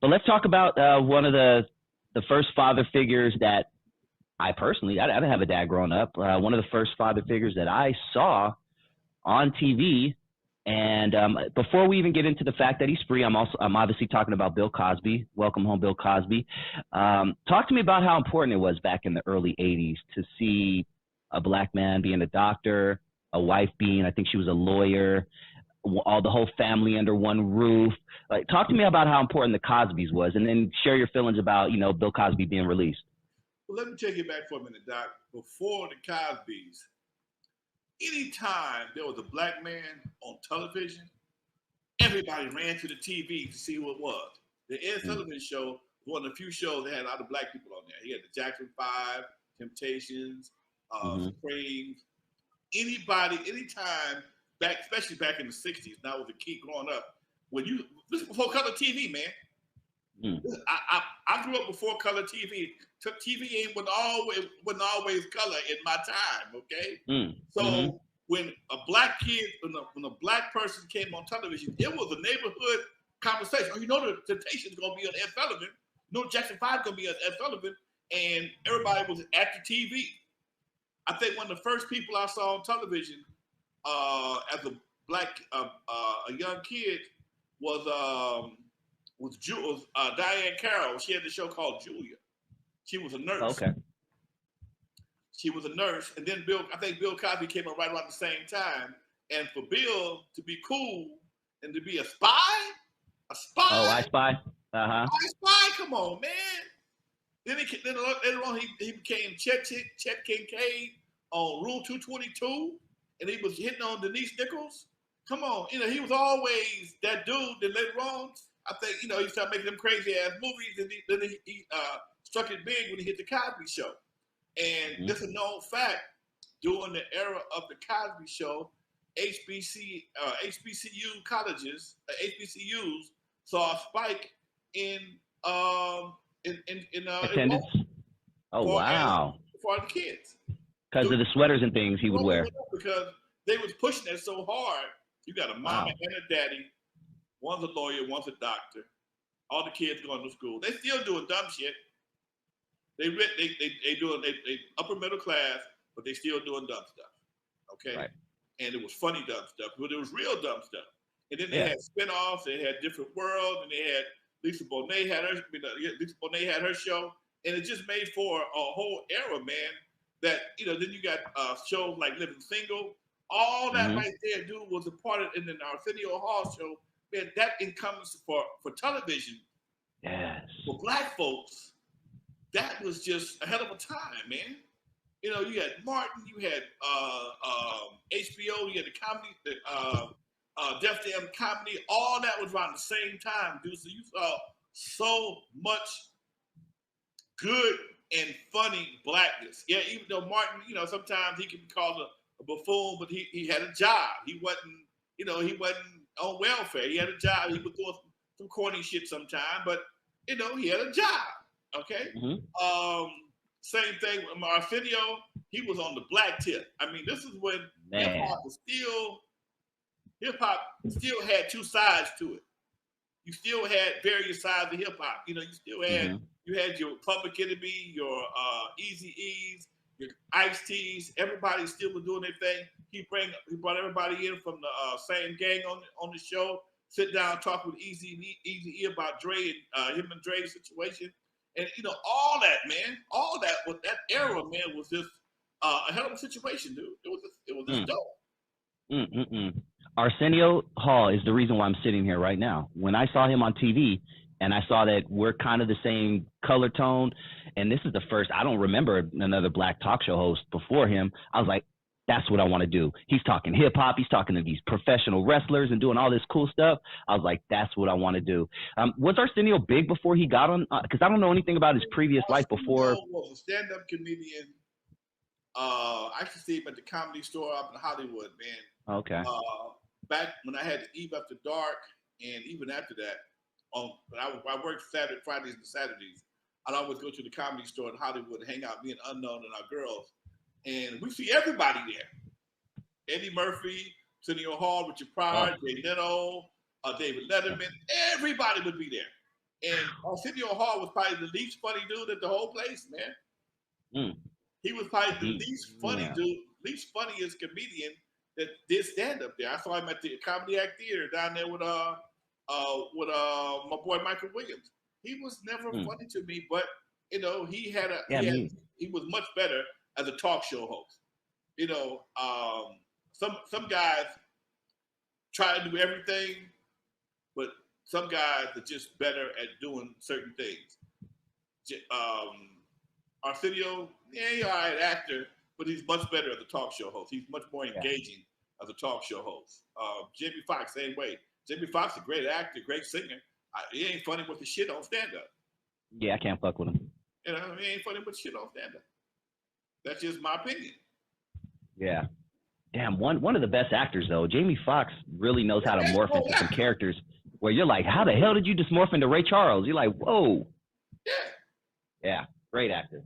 But let's talk about one of the first father figures that I personally, I didn't have a dad growing up. One of the first father figures that I saw on TV. And before we even get into the fact that he's free, I'm obviously talking about Bill Cosby. Welcome home, Bill Cosby. Talk to me about how important it was back in the early 80s to see a black man being a doctor, a wife being, I think she was a lawyer, all the whole family under one roof. Like, talk to me about how important the Cosbys was, and then share your feelings about, Bill Cosby being released. Well, let me take you back for a minute, Doc. Before the Cosbys, anytime there was a black man on television, everybody ran to the TV to see who it was. The Ed Sullivan Show was one of the few shows that had a lot of black people on there. He had the Jackson 5, Temptations, Supreme. Anybody, anytime, back, especially back in the 60s, now was a kid growing up. This is before color TV, man. I grew up before color TV. TV wasn't always color in my time, okay? So when a black kid, when a black person came on television, it was a neighborhood conversation. Oh, the Temptations gonna be on Ed Sullivan. Jackson 5 gonna be on Ed Sullivan, and everybody was at the TV. I think one of the first people I saw on television as a black, a young kid was Diane Carroll. She had the show called Julia. She was a nurse. Okay. She was a nurse, and then I think Bill Cosby came up right around the same time. And for Bill to be cool and to be a spy. Oh, I Spy. I Spy. Come on, man. Then later on he became Chet Kincaid on Rule 222, and he was hitting on Denise Nichols. Come on, he was always that dude. Then later on, I think he started making them crazy ass movies, and then he struck it big when he hit the Cosby Show. And this is a known fact. During the era of the Cosby Show, HBCU colleges, HBCUs saw a spike in attendance. Wow! For the kids, because of the sweaters and things he would wear. Because they was pushing it so hard. You got a mama and a daddy. One's a lawyer, one's a doctor. All the kids going to school. They still doing dumb shit. They upper middle class, but they still doing dumb stuff. Okay? Right. And it was funny dumb stuff, but it was real dumb stuff. And then they had spinoffs, they had Different World, and they had Lisa Bonet had her show. And it just made for a whole era, man, that, then you got shows like Living Single. All that right there, dude, was a part of, and then Arsenio Hall show, man, that incomes for television. Yes. For black folks, that was just a hell of a time, man. You had Martin, you had HBO, you had the comedy, Def Jam comedy, all that was around the same time, dude. So you saw so much good and funny blackness. Yeah, even though Martin, sometimes he can be called a buffoon, but he had a job. He wasn't on welfare. He had a job. He was doing some corny shit sometimes, but he had a job. Okay. Same thing with Arsenio. He was on the black tip. I mean, this is when hip hop still had two sides to it. You still had various sides of hip hop. You still had you had your Public Enemy, your Eazy-E's, your Ice-T's. Everybody still was doing their thing. He brought everybody in from the same gang on the show. Sit down, talk with Eazy-E about Dre and him and Dre's situation. And all that, man, all that was that era, man, was just a hell of a situation, dude. It was just dope. Arsenio Hall is the reason why I'm sitting here right now. When I saw him on TV and I saw that we're kind of the same color tone, and this is the first, I don't remember another black talk show host before him. I was like, that's what I want to do. He's talking hip hop. He's talking to these professional wrestlers and doing all this cool stuff. I was like, that's what I want to do. Was Arsenio big before he got on? Because I don't know anything about his previous life before. Arsenio was a stand-up comedian. I used to see him at the Comedy Store up in Hollywood, man. Okay. Back when I had Eve After Dark, and even after that, I worked Saturday, Fridays, and Saturdays. I'd always go to the Comedy Store in Hollywood and hang out, me and Unknown and our girls. And we see everybody there. Eddie Murphy, Arsenio Hall, Richard Pryor, Jay Leno, David Letterman. Everybody would be there. And Arsenio Hall was probably the least funny dude at the whole place, man. Mm. He was probably the least funny yeah. dude, least funniest comedian that did stand up there. I saw him at the Comedy Act Theater down there with my boy Michael Williams. He was never funny to me, but you know, he was much better as a talk show host. You know, some guys try to do everything, but some guys are just better at doing certain things. Arsenio, yeah, he's all right actor, but he's much better as a talk show host. He's much more engaging as a talk show host. Jamie Foxx, same way. Jamie Foxx, a great actor, great singer. He ain't funny with the shit on stand up. Yeah, I can't fuck with him. You know, he ain't funny with shit on stand up. That's just my opinion. Yeah. Damn, one of the best actors though. Jamie Foxx really knows how to morph into some characters where you're like, how the hell did you just morph into Ray Charles? You're like, whoa. Yeah. Yeah, great actor.